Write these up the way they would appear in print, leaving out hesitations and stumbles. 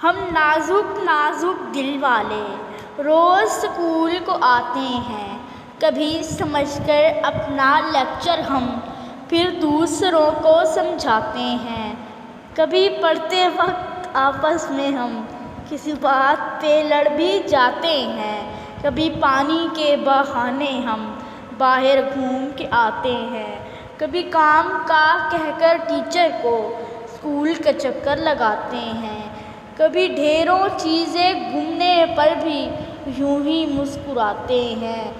ہم نازک نازک دل والے روز اسکول کو آتے ہیں، کبھی سمجھ کر اپنا لیکچر ہم پھر دوسروں کو سمجھاتے ہیں۔ کبھی پڑھتے وقت آپس میں ہم کسی بات پہ لڑ بھی جاتے ہیں، کبھی پانی کے بہانے ہم باہر گھوم کے آتے ہیں، کبھی کام کا کہہ کر ٹیچر کو اسکول کا چکر لگاتے ہیں، کبھی ڈھیروں چیزیں گمنے پر بھی یوں ہی مسکراتے ہیں،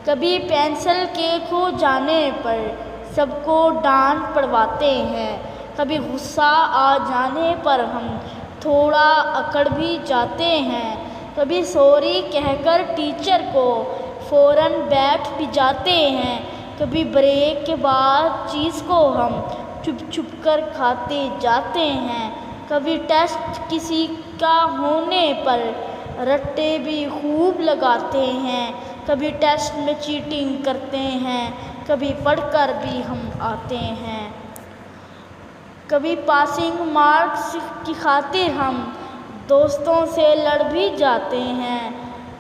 کبھی پینسل کے کھو جانے پر سب کو ڈانٹ پڑواتے ہیں، کبھی غصہ آ جانے پر ہم تھوڑا اکڑ بھی جاتے ہیں، کبھی سوری کہہ کر ٹیچر کو فوراً بیٹھ بھی جاتے ہیں، کبھی بریک کے بعد چیز کو ہم چھپ چھپ کر کھاتے جاتے ہیں، کبھی ٹیسٹ کسی کا ہونے پر رٹے بھی خوب لگاتے ہیں، کبھی ٹیسٹ میں چیٹنگ کرتے ہیں، کبھی پڑھ کر بھی ہم آتے ہیں، کبھی پاسنگ مارکس کی خاطر ہم دوستوں سے لڑ بھی جاتے ہیں،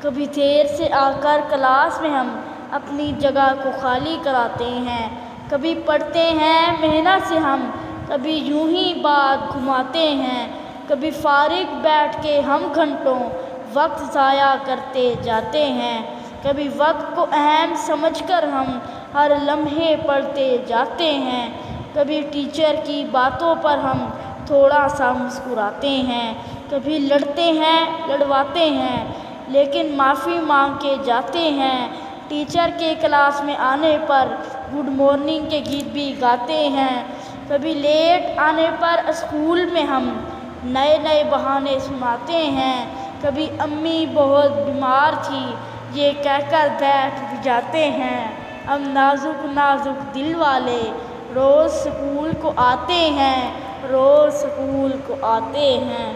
کبھی دیر سے آ کر کلاس میں ہم اپنی جگہ کو خالی کراتے ہیں، کبھی پڑھتے ہیں محنت سے ہم کبھی یوں ہی بات گھماتے ہیں، کبھی فارغ بیٹھ کے ہم گھنٹوں وقت ضائع کرتے جاتے ہیں، کبھی وقت کو اہم سمجھ کر ہم ہر لمحے پڑھتے جاتے ہیں، کبھی ٹیچر کی باتوں پر ہم تھوڑا سا مسکراتے ہیں، کبھی لڑتے ہیں لڑواتے ہیں لیکن معافی مانگ کے جاتے ہیں، ٹیچر کے کلاس میں آنے پر گڈ مارننگ کے گیت بھی گاتے ہیں، کبھی لیٹ آنے پر اسکول میں ہم نئے نئے بہانے سناتے ہیں، کبھی امی بہت بیمار تھی یہ کہہ کر بیٹھ بھی جاتے ہیں۔ ہم نازک نازک دل والے روز اسکول کو آتے ہیں، روز اسکول کو آتے ہیں۔